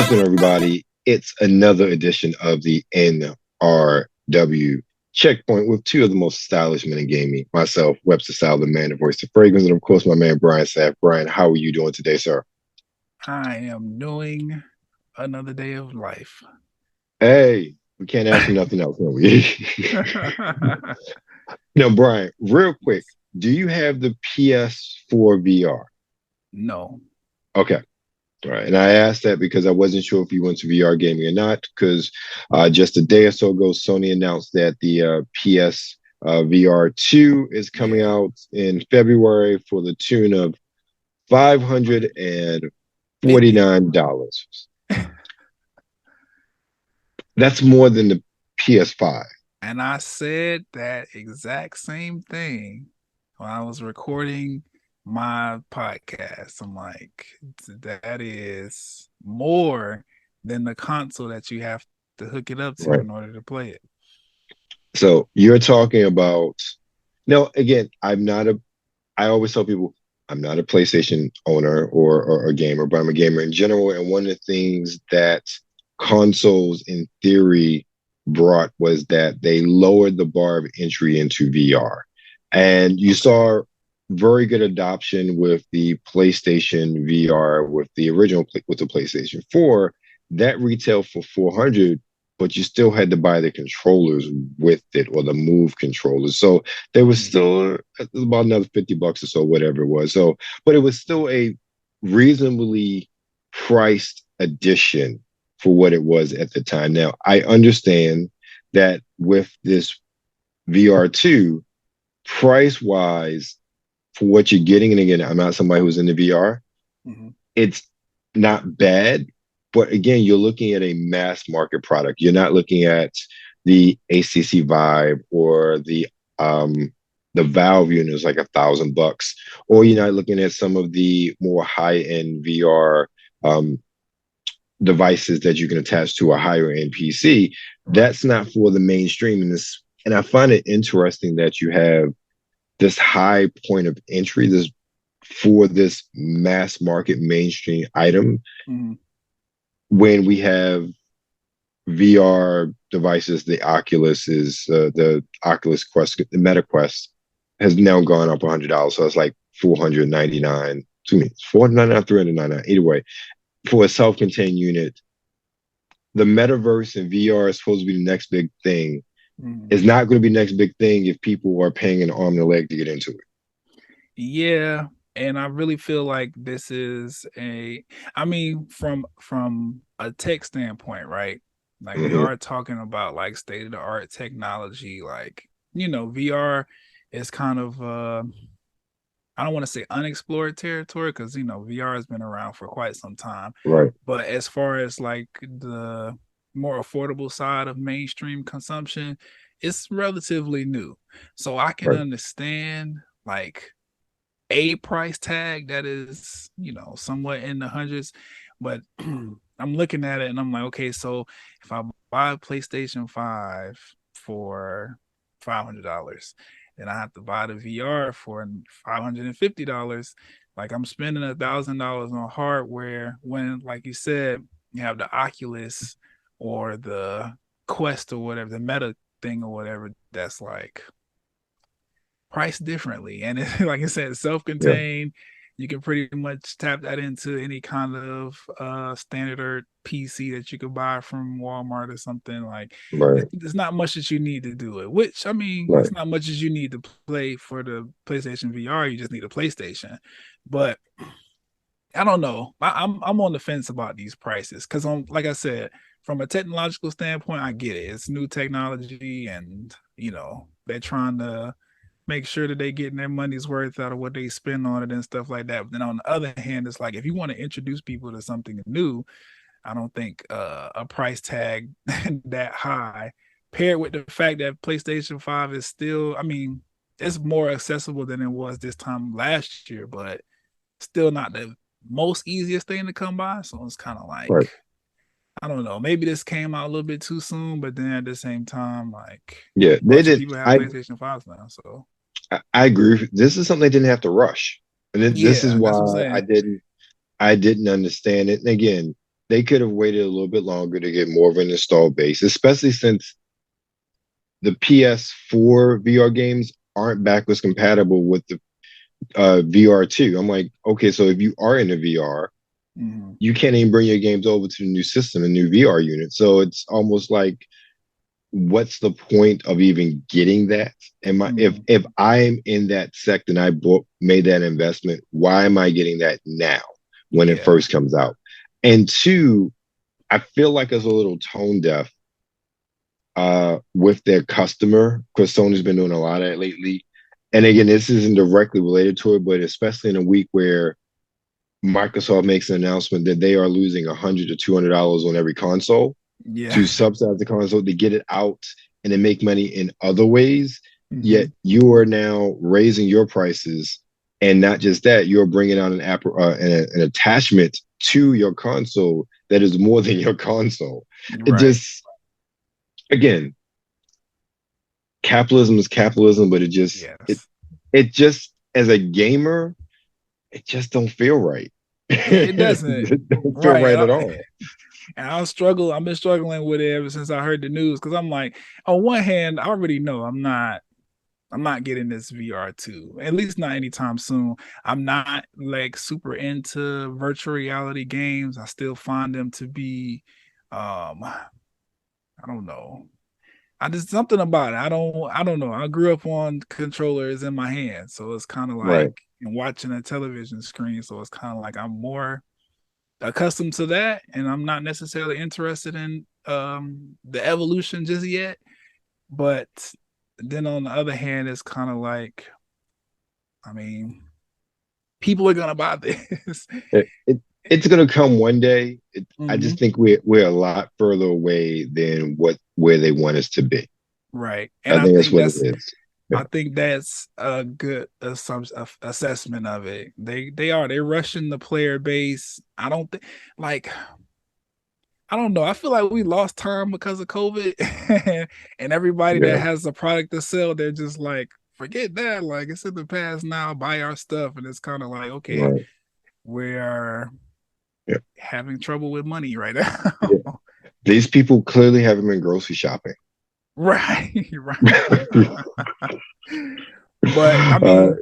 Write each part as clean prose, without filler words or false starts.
Welcome, everybody. It's another edition of the NRW Checkpoint with two of the most stylish men in gaming. Myself, WebsterStyle, the man, the voice of fragrance, and of course, my man, Brian Sapph. Brian, how are you doing today, sir? I am doing another day of life. Hey, we can't ask for nothing else, can we? Now, Brian, real quick, do you have the PS4 VR? No. Okay. All right. And I asked that because I wasn't sure if you went to VR gaming or not, because just a day or so ago, Sony announced that the PS VR 2 is coming Yeah. out in February for the tune of50. $549. That's more than the PS5. And I said that exact same thing when I was recording my podcast. I'm like, that is more than the console that you have to hook it up to Right. in order to play it. So you're talking about, now, again, I always tell people I'm not a PlayStation owner or a gamer, but I'm a gamer in general. And one of the things that consoles, in theory, brought was that they lowered the bar of entry into VR. And you Okay. saw very good adoption with the PlayStation VR, with the original, with the PlayStation 4. That retailed for 400, but you still had to buy the controllers with it, or the Move controllers. So there was Mhm. still about another $50 or so, whatever it was. So, but it was still a reasonably priced edition for what it was at the time. Now, I understand that with this VR2, price wise, for what you're getting, and again, I'm not somebody who's in the VR, Mhm. it's not bad. But again, you're looking at a mass market product. You're not looking at the ACC Vibe or the Valve unit is like $1,000, or you're not looking at some of the more high end VR um, devices that you can attach to a higher end PC. Right. That's not for the mainstream. And I find it interesting that you have this high point of entry, this for this mass market mainstream item, Mhm. when we have VR devices. The Oculus Quest, the Meta Quest has now gone up $100, so it's like 499. To me, 499, 399. Either way, for a self-contained unit, the metaverse and VR is supposed to be the next big thing. Mhm. It's not going to be the next big thing if people are paying an arm and a leg to get into it. Yeah, and I really feel like this is I mean, from a tech standpoint, right? Like we Mm-hmm. are talking about like state of the art technology, like VR is kind of I don't want to say unexplored territory because VR has been around for quite some time. Right. But as far as like the more affordable side of mainstream consumption, it's relatively new. So I can Right. understand like a price tag that is, somewhat in the hundreds, but I'm looking at it and I'm like, okay, so if I buy a PlayStation 5 for $500, then I have to buy the VR for $550. Like I'm spending $1,000 on hardware when, like you said, you have the Oculus or the Quest or whatever, the Meta thing or whatever, that's like priced differently. And it, like I said, Yeah. self-contained. You can pretty much tap that into any kind of standard PC that you could buy from Walmart or something. Like Right. there's not much that you need to do it. Which I mean, Right. it's not much as you need to play for the PlayStation VR. You just need a PlayStation. But I don't know. I'm on the fence about these prices because like I said, from a technological standpoint, I get it. It's new technology, and they're trying to make sure that they getting their money's worth out of what they spend on it and stuff like that. But then on the other hand, it's like if you want to introduce people to something new, I don't think a price tag that high, paired with the fact that PlayStation 5 is still, I mean, it's more accessible than it was this time last year, but still not the most easiest thing to come by. So it's kind of Right. like, I don't know. Maybe this came out a little bit too soon, but then at the same time, like Yeah. a They bunch of did. people have PlayStation 5s now. So I agree. This is something they didn't have to rush, and this is yeah, that's what I'm why saying. I didn't understand it. And again, they could have waited a little bit longer to get more of an install base, especially since the PS4 VR games aren't backwards compatible with the VR2. I'm like, okay, so if you are in the VR, Mm-hmm. you can't even bring your games over to the new system, a new VR unit. So it's almost like, what's the point of even getting that? Am I Mm-hmm. if I'm in that sector and made that investment, why am I getting that now when it Yeah. first comes out? And two, I feel like it's a little tone deaf with their customer, because Sony's been doing a lot of it lately. And again, this isn't directly related to it, but especially in a week where Microsoft makes an announcement that they are losing $100 to $200 on every console Yeah. to subsidize the console to get it out and then make money in other ways. Mm-hmm. Yet you are now raising your prices, and not just that, you're bringing out an attachment to your console that is more than your console. It Right. just, again, capitalism is capitalism, but Yes. it just, as a gamer, it just don't feel right. It doesn't. It don't feel Right. right at all. And I've been struggling with it ever since I heard the news, because I'm like, on one hand, I already know I'm not getting this VR2, at least not anytime soon. I'm not like super into virtual reality games. I still find them to be, I don't know. I just something about it. I don't know. I grew up on controllers in my hand. So it's kind of like Right. and watching a television screen. So it's kind of like I'm more accustomed to that, and I'm not necessarily interested in the evolution just yet. But then on the other hand, it's kind of like, I mean, people are gonna buy this. It's gonna come one day. I Mm-hmm. just think we're a lot further away than where they want us to be. Right, and I think that's what it is. Yeah. I think that's a good assessment of it. They're rushing the player base. I don't think like I don't know. I feel like we lost time because of COVID, and everybody that Yeah. has a product to sell, they're just like, forget that. Like it's in the past now. Buy our stuff, and it's kind of like, okay, Right. we're Yeah. having trouble with money right Yeah. now. These people clearly haven't been grocery shopping. Right, right. But I uh,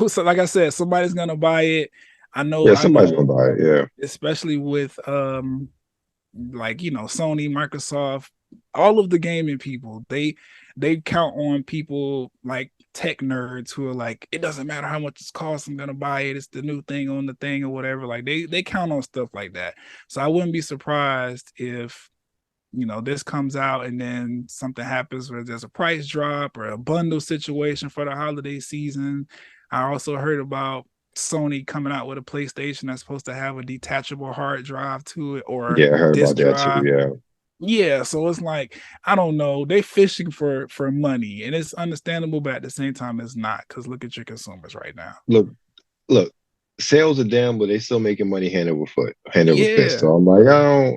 mean, so like I said, somebody's gonna buy it. yeah, I somebody's gonna know, buy it. Yeah. especially with like Sony, Microsoft, all of the gaming people, they count on people like tech nerds who are like, it doesn't matter how much it costs, I'm gonna buy it. It's the new thing on the thing or whatever. Like they count on stuff like that. So I wouldn't be surprised if this comes out and then something happens where there's a price drop or a bundle situation for the holiday season. I also heard about Sony coming out with a PlayStation that's supposed to have a detachable hard drive to it or Yeah, I heard disk about that too. drive. Yeah. Yeah, so it's like I don't know. They fishing for money, and it's understandable, but at the same time, it's not because look at your consumers right now. Look, sales are down, but they still making money hand over foot, hand over fist. Yeah, So I'm like, I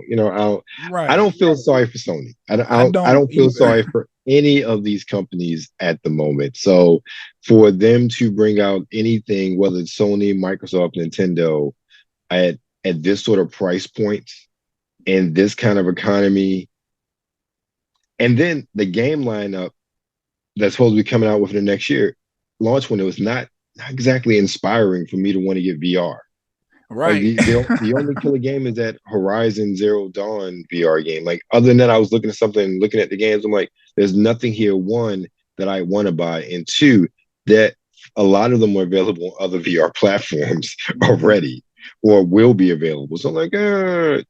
right. don't feel sorry for Sony. I I don't don't feel either. sorry for any of these companies at the moment. So for them to bring out anything, whether it's Sony, Microsoft, Nintendo, at this sort of price point in this kind of economy, and then the game lineup that's supposed to be coming out within the next year launch window is not exactly inspiring for me to want to get VR. Like Right. the only killer game is that Horizon Zero Dawn VR game. Like other than that, I was looking at the games. I'm like, there's nothing here. One, that I want to buy, and two, that a lot of them are available on other VR platforms Mhm. already or will be available. So I'm like,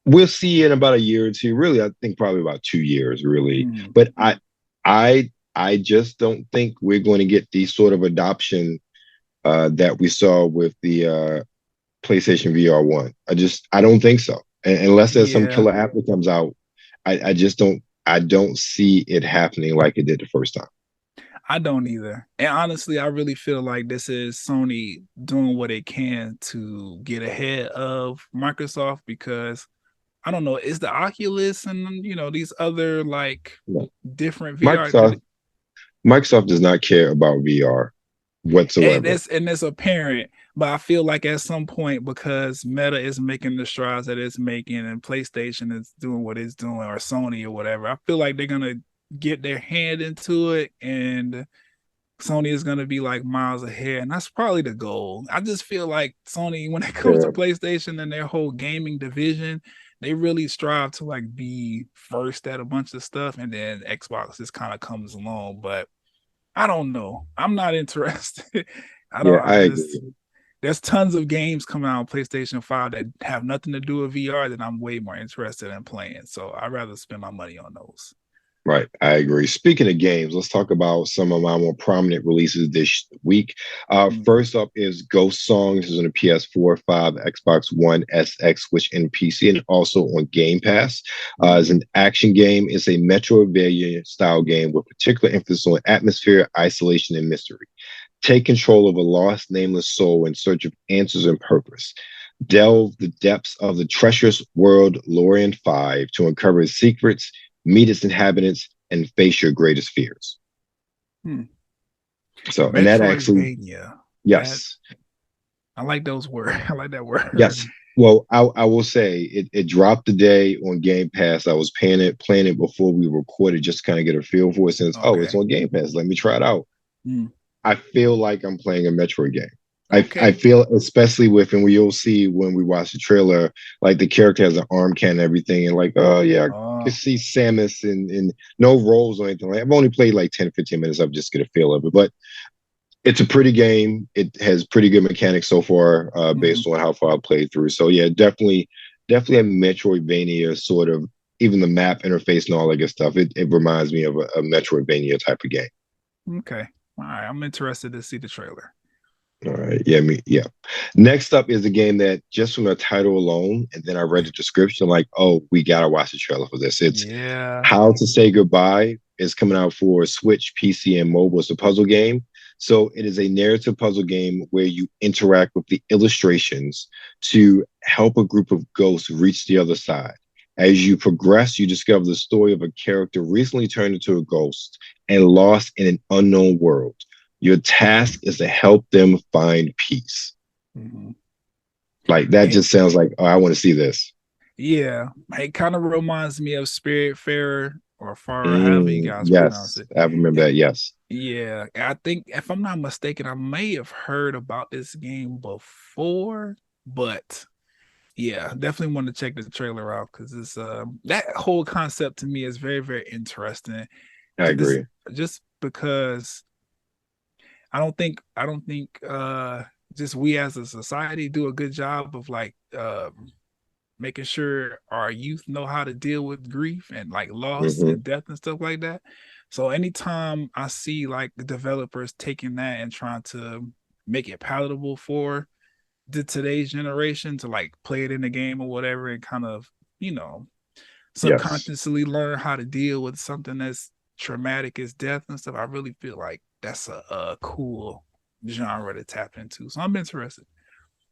we'll see in about a year or two. Really, I think probably about 2 years, really. Mhm. But I just don't think we're going to get the sort of adoption that we saw with the PlayStation VR one. I don't think so. Unless there's some Yeah, killer app that comes out, I just don't see it happening like it did the first time. I don't either. And honestly, I really feel like this is Sony doing what they can to get ahead of Microsoft because I don't know, is the Oculus and these other like No. different VR Microsoft Microsoft does not care about VR and whatsoever. it's apparent. But I feel like at some point, because Meta is making the strides that it's making and PlayStation is doing what it's doing, or Sony or whatever, I feel like they're gonna get their hand into it, and Sony is gonna be like miles ahead. And that's probably the goal. I just feel like Sony, when it comes to Yeah. PlayStation and their whole gaming division, they really strive to like be first at a bunch of stuff, and then Xbox just kind of comes along. But I don't know. I'm not interested. I don't. Yeah, I I just agree. there's tons of games coming out on PlayStation 5 that have nothing to do with VR that I'm way more interested in playing. So I'd rather spend my money on those. Right, I agree. Speaking of games, let's talk about some of my more prominent releases this week. Mm-hmm. First up is Ghost Song. This is on the PS4, 5, Xbox One, SX, Switch, and PC, and also on Game Pass. It's Mm-hmm. an action game. It's a Metroidvania style game with particular emphasis on atmosphere, isolation, and mystery. Take control of a lost, nameless soul in search of answers and purpose. Delve the depths of the treacherous world Lorien 5 to uncover its secrets, meet its inhabitants, and face your greatest fears. Hmm. So, and that actually, Metroidvania. That yes, I like those words. I like that word. yes. Well, I will say it dropped today on Game Pass. I was playing it before we recorded, just to kind of get a feel for it. Since it's Okay. on Game Pass, let me try it out. Mm. I feel like I'm playing a Metroid game. I Okay. feel, especially with, and you'll see when we watch the trailer, like the character has an arm can and everything, and like, oh yeah, I can Oh. see Samus and no roles or anything. Like, I've only played like 10, 15 minutes. I've just get a feel of it, but it's a pretty game. It has pretty good mechanics so far, Mm-hmm. based on how far I played through. So yeah, definitely a Metroidvania sort of. Even the map interface and all that good stuff. It reminds me of a Metroidvania type of game. Okay. All right. I'm interested to see the trailer. All right. Yeah, yeah. Next up is a game that just from the title alone, and then I read the description, like, oh, we gotta watch the trailer for this. It's Yeah. How to Say Goodbye. Is coming out for Switch, PC, and mobile. It's a puzzle game. So it is a narrative puzzle game where you interact with the illustrations to help a group of ghosts reach the other side. As you progress, you discover the story of a character recently turned into a ghost and lost in an unknown world. Your task is to help them find peace. Mm-hmm. Like that It, just sounds like, oh, I want to see this. yeah. It kind of reminds me of Spiritfarer or Far, however you guys pronounce Yes, it. I remember that. Yes. Yeah, I think if I'm not mistaken, I may have heard about this game before, but yeah, definitely want to check the trailer out because it's that whole concept to me is very, very interesting. I This agree. just because I don't think just we as a society do a good job of like making sure our youth know how to deal with grief and like loss Hmm. and death and stuff like that. So anytime I see like the developers taking that and trying to make it palatable for the today's generation to like play it in the game or whatever and kind of, you know, Yes. subconsciously learn how to deal with something that's traumatic as death and stuff, I really feel like that's a cool genre to tap into. So I'm interested.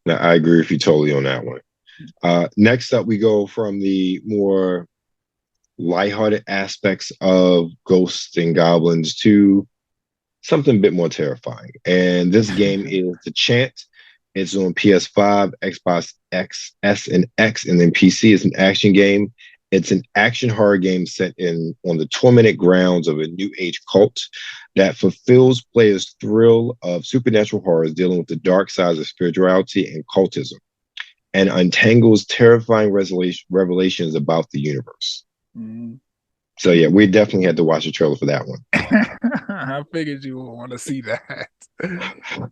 Now, I agree with you totally on that one. Next up, we go from the more lighthearted aspects of ghosts and goblins to something a bit more terrifying. And this game is the Chant. It's on PS5, Xbox X, S, and X, and then PC. It's an action game. It's an action horror game set in on the tormented grounds of a new age cult that fulfills players' thrill of supernatural horrors dealing with the dark sides of spirituality and cultism, and untangles terrifying revelations about the universe. Mm. So yeah, we definitely had to watch the trailer for that one. I figured you would want to see that.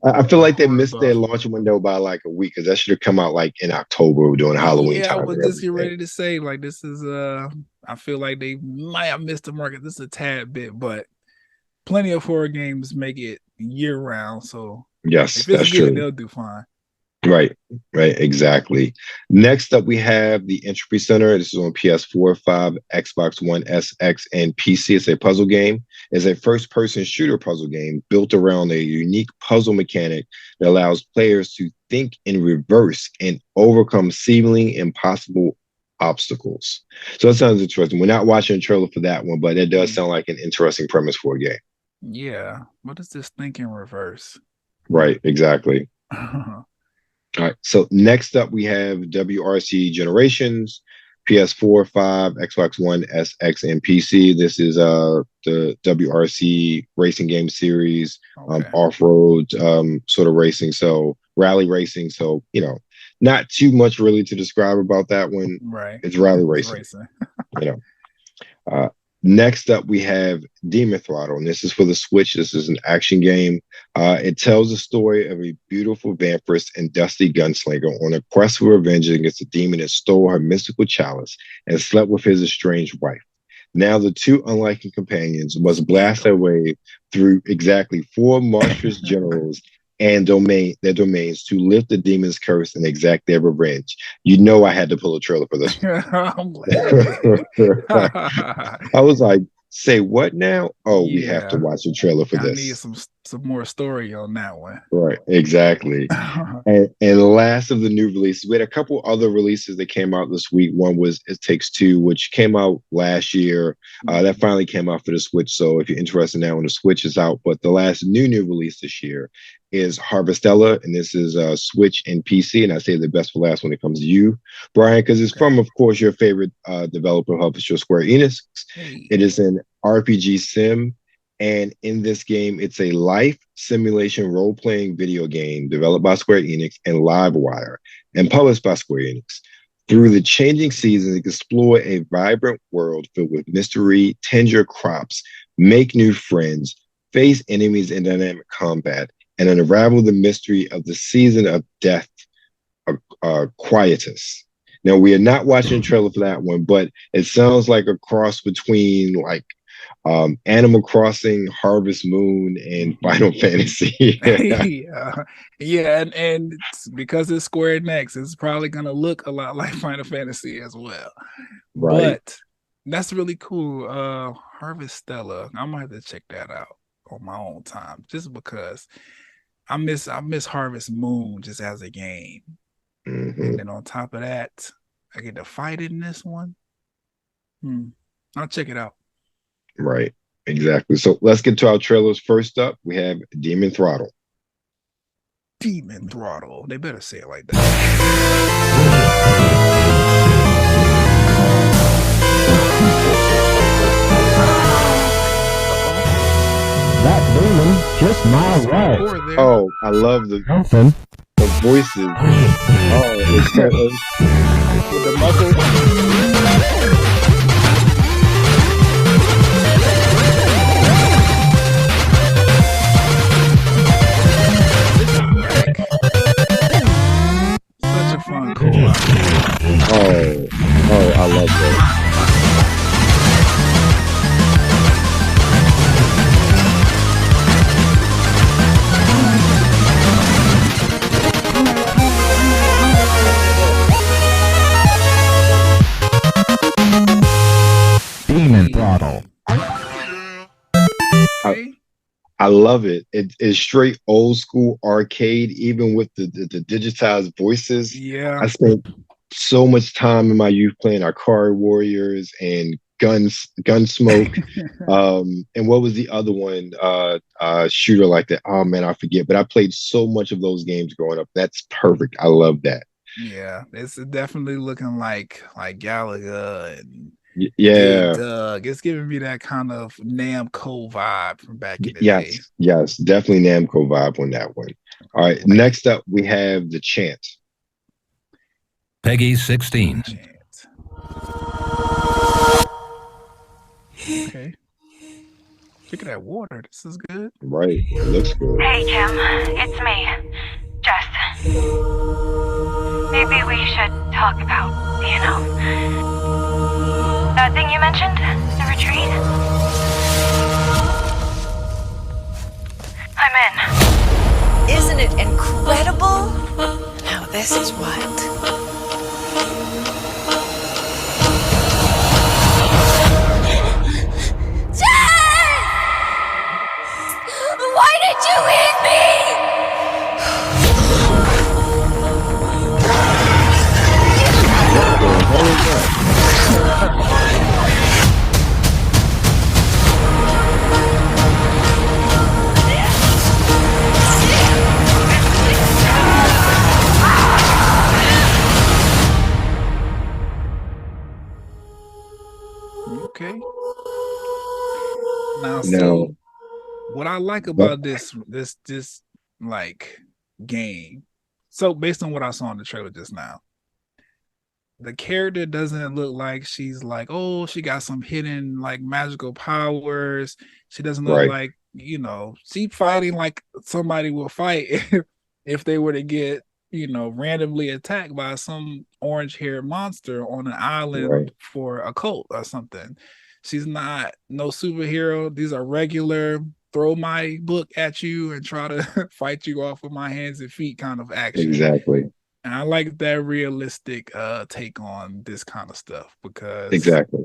I feel A like they horror missed their buff. launch window by like a week because that should have come out like in October during Halloween Yeah, I time was and just getting everything. ready to say like this is I feel like they might have missed the market just a tad bit, but plenty of horror games make it year round. So Yes, if it's that's good, true. they'll do fine. Right, right, exactly. Next up, we have the Entropy Center. This is on PS4, 5, Xbox One S, X, and PC. It's a puzzle game. It's a first-person shooter puzzle game built around a unique puzzle mechanic that allows players to think in reverse and overcome seemingly impossible obstacles. So that sounds interesting. We're not watching a trailer for that one, but it does Mm, sound like an interesting premise for a game. yeah. What is this think in reverse? Right, exactly. All right. So next up, we have WRC Generations, PS4, 5, Xbox One, SX, and PC. This is the WRC racing game series, Okay. off-road sort of racing, so rally racing. So not too much really to describe about that one. Right. It's rally It's racing. You know. Next up, we have Demon Throttle, and this is for the Switch. This is an action game. It tells the story of a beautiful vampiress and dusty gunslinger on a quest for revenge against a demon that stole her mystical chalice and slept with his estranged wife. Now, the two unlikely companions must blast their way through exactly 4 monstrous generals and their domains to lift the demon's curse and exact their revenge. I had to pull a trailer for this. I'm glad. I was like, say what now? Oh, we have to watch a trailer for this. I need some more story on that one. Right, exactly. and last of the new releases, we had a couple other releases that came out this week. One was It Takes Two, which came out last year. That finally came out for the Switch. So if you're interested now when the Switch is out, but the last new release this year is Harvestella, and this is Switch and PC. And I say the best for last when it comes to you, Brian, because it's from, of course, your favorite developer, publisher, Square Enix. It is an RPG sim. And in this game, it's a life simulation role-playing video game developed by Square Enix and Livewire and published by Square Enix. Through the changing seasons, explore a vibrant world filled with mystery, tend your crops, make new friends, face enemies in dynamic combat, and unravel the mystery of the season of death, Quietus. Now, we are not watching a trailer for that one, but it sounds like a cross between Animal Crossing, Harvest Moon, and Final Fantasy. yeah, and it's because it's Square Enix, it's probably gonna look a lot like Final Fantasy as well. Right. But that's really cool. Harvestella, I might have to check that out on my own time, just because I miss Harvest Moon just as a game. And then on top of that, I get to fight in this one. I'll check it out. Right, exactly. So let's get to our trailers. First up, we have Demon Throttle. Demon Throttle. They better say it like that. That demon just my wife. Oh, I love the voices. Oh, it's the muscles. Such a fun co-op. Oh, I love that. Demon Throttle. I love it. It's straight old school arcade, even with the digitized voices. Yeah. I spent so much time in my youth playing Akari Warriors and Gunsmoke. And what was the other one? Shooter like that. Oh man, I forget. But I played so much of those games growing up. That's perfect. I love that. Yeah, it's definitely looking like Galaga and Doug. It's giving me that kind of Namco vibe from back in the day. Yes, definitely Namco vibe on that one. All right, next up we have the Chant. Peggy 16. Okay. Look at that water. This is good. Right. It looks good. Hey, Kim. It's me, Jess. Maybe we should talk about, that thing you mentioned? The retreat? I'm in. Isn't it incredible? Now this is wild. Why did you leave me? Now, Now, see, what I like but about this like game. So based on what I saw in the trailer just now, the character doesn't look like she's like, oh, she got some hidden like magical powers. She doesn't look right, like, she fighting like somebody will fight if they were to get, randomly attacked by some orange haired monster on an right, island for a cult or something. She's not no superhero. These are regular throw my book at you and try to fight you off with my hands and feet kind of action. exactly, And I like that realistic take on this kind of stuff because exactly.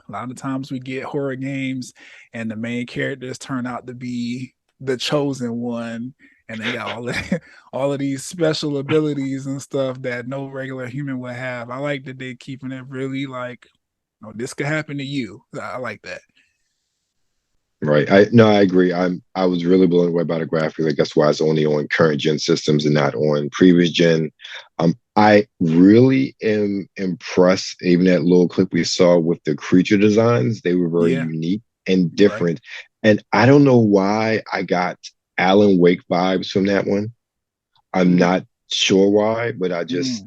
a lot of times we get horror games and the main characters turn out to be the chosen one and they got all of these special abilities and stuff that no regular human would have. I like that they're keeping it really like, this could happen to you. I like that. Right. I agree. I was really blown away by the graphics. I guess why it's only on current gen systems and not on previous gen. I really am impressed. Even that little clip we saw with the creature designs, they were very Yeah. unique and Right. different. And I don't know why I got Alan Wake vibes from that one. I'm not sure why, but I just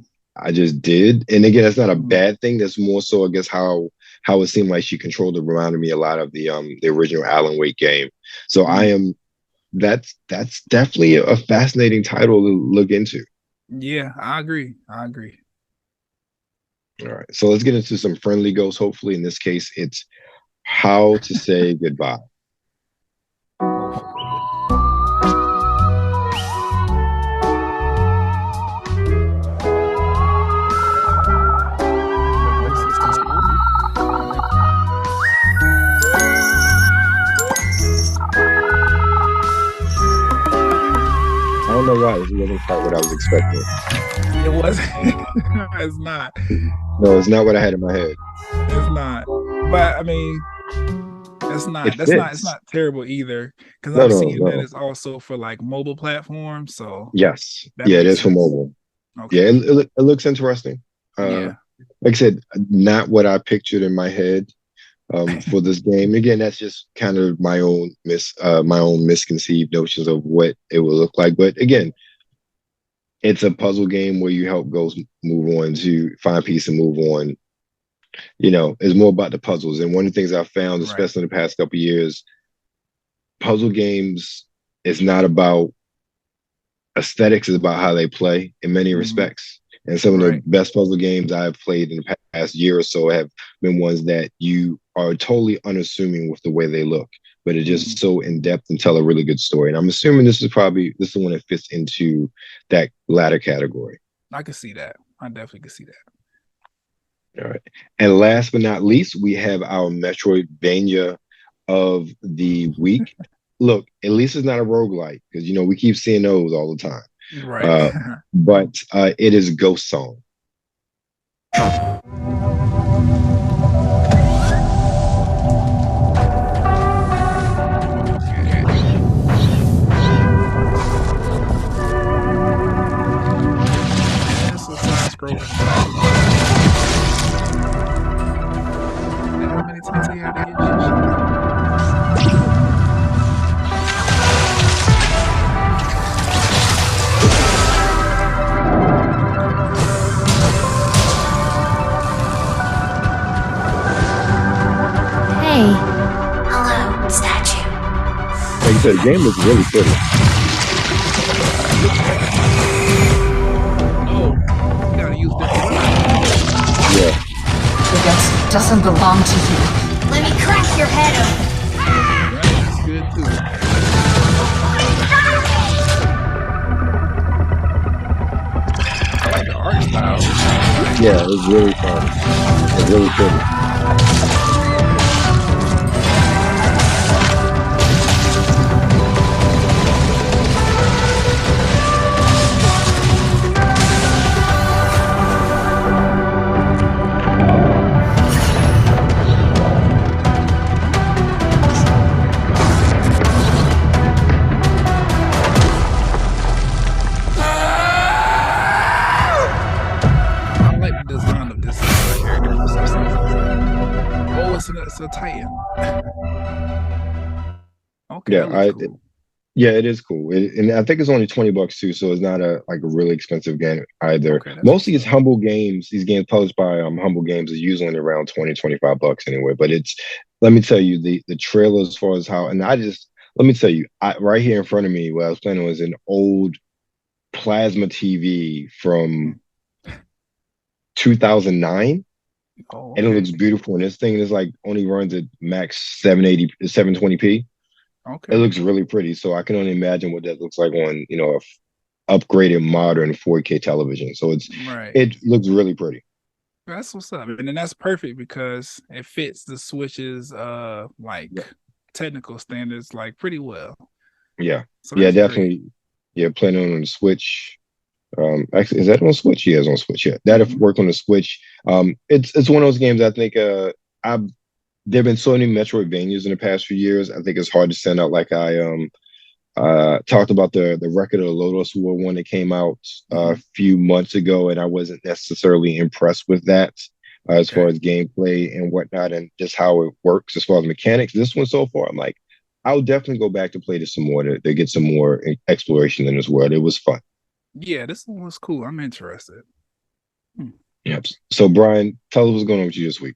did. And again, that's not a bad thing. That's more so, I guess, how it seemed like she controlled it reminded me a lot of the original Alan Wake game. So that's definitely a fascinating title to look into. Yeah, I agree. All right. So let's get into some friendly ghosts. Hopefully, in this case, it's how to say goodbye. I don't know why. This wasn't quite what I was expecting. It wasn't. It's not. No, it's not what I had in my head. It's not. But I mean, it's not. It That's not. fits. It's not terrible either. Because No, I've no, seen that no. it's also for like mobile platforms. So Yes. that Yeah, it makes is for sense. mobile. Okay. Yeah, it looks interesting. Yeah. Like I said, not what I pictured in my head for this game. Again, that's just kind of my own misconceived notions of what it will look like. But again, it's a puzzle game where you help ghosts move on to find peace and move on. It's more about the puzzles. And one of the things I found, Right. especially in the past couple of years, puzzle games is not about aesthetics, is about how they play in many respects. And some of the Right. best puzzle games I've played in the past year or so have been ones that you are totally unassuming with the way they look, but it's just so in depth and tell a really good story. And I'm assuming this is the one that fits into that latter category. I can see that. I definitely can see that. All right. And last but not least, we have our Metroidvania of the week. Look, at least it's not a roguelike because, we keep seeing those all the time. Right. But it is Ghost Song. It's a side scrolling. How many times do you have to get shit? Hey. Hello, statue. Like you said, the game looks really pretty. Oh, you gotta use different weapons. Yeah. The ghost doesn't belong to you. Let me crack your head open. Right, that's good too. I like the art style. Yeah, it's really fun. It's really pretty. I like the design of this character for some reason. Okay, Yeah, that looks cool. yeah, it is cool. And I think it's only $20 too, so it's not a really expensive game either. Okay, that's Mostly what's it's up. Humble Games. These games published by Humble Games are usually around 20-25 bucks anyway. But it's let me tell you the trailer as far as how and I just let me tell you, right here in front of me, what I was playing was an old plasma TV from 2009, Oh, and it okay. looks beautiful. And this thing is like only runs at max 780, 720p. It Okay. looks really pretty. So I can only imagine what that looks like on, a upgraded modern 4K television. So Right. it looks really pretty. That's what's up. And then that's perfect because it fits the Switch's Yeah. technical standards like pretty well. Yeah. So Yeah, that's great. definitely. Yeah, playing on the Switch. Actually, is that on Switch? Yeah, it's on Switch. Yeah. That'll Mhm. work on the Switch. It's one of those games I think I've there've been so many Metroidvanias in the past few years. I think it's hard to stand out like I talked about the Record of the Lotus War one that came out a few months ago, and I wasn't necessarily impressed with that as far Okay. as gameplay and whatnot, and just how it works as far as mechanics. This one so far, I'm like, I'll definitely go back to play this some more to get some more exploration in this world. It was fun. Yeah, this one was cool. I'm interested. Hmm. Yep. So Brian, tell us what's going on with you this week.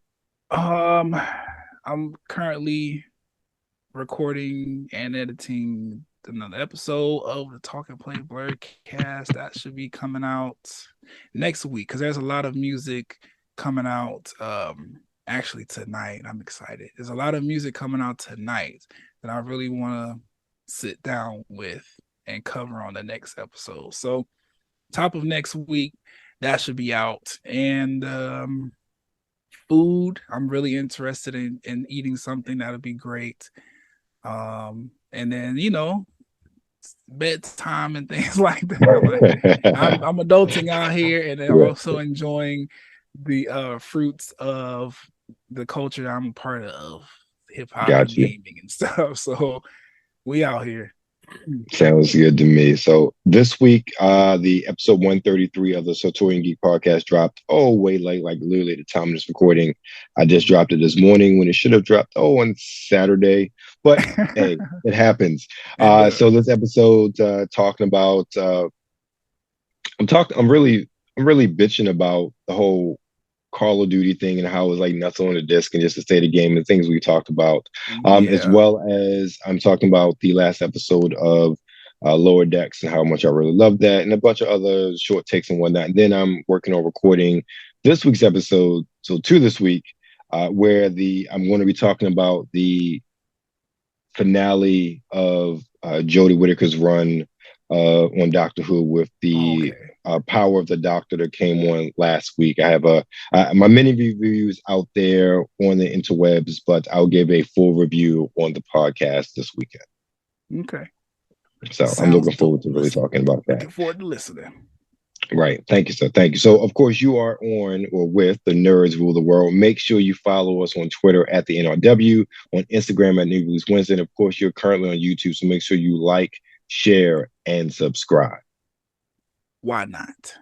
Um, I'm currently recording and editing another episode of the Talk+Play blerdcast that should be coming out next week because there's a lot of music coming out actually tonight. I'm excited. There's a lot of music coming out tonight that I really want to sit down with and cover on the next episode. So top of next week that should be out. And food, I'm really interested in eating something that'll be great. And then bedtime and things like that. Like I'm adulting out here, and then Right. also enjoying the fruits of the culture that I'm a part of, hip hop and Gotcha. gaming and stuff. So we out here. Sounds good to me. So this week, the episode 133 of the Sartorian Geek podcast dropped way late, like literally at the time of this recording. I just dropped it this morning when it should have dropped on Saturday. But hey, it happens. So this episode talking about I'm really bitching about the whole Call of Duty thing and how it was like nuts on the disc and just the state of game and things we talked about. As Yeah. well as I'm talking about the last episode of Lower Decks and how much I really love that and a bunch of other short takes and whatnot. And then I'm working on recording this week's episode, so to this week, where I'm going to be talking about the finale of Jodie Whittaker's run on Doctor Who with the Power of the Doctor that came on last week. I have my mini reviews out there on the interwebs, but I'll give a full review on the podcast this weekend. Okay. So I'm looking forward to really talking about that. Looking forward to listening. Right. Thank you, sir. Thank you. So, of course, you are on or with the Nerds Rule the World. Make sure you follow us on Twitter at the NRW, on Instagram at New Release Wednesday. And, of course, you're currently on YouTube. So make sure you like, share, and subscribe. Why not?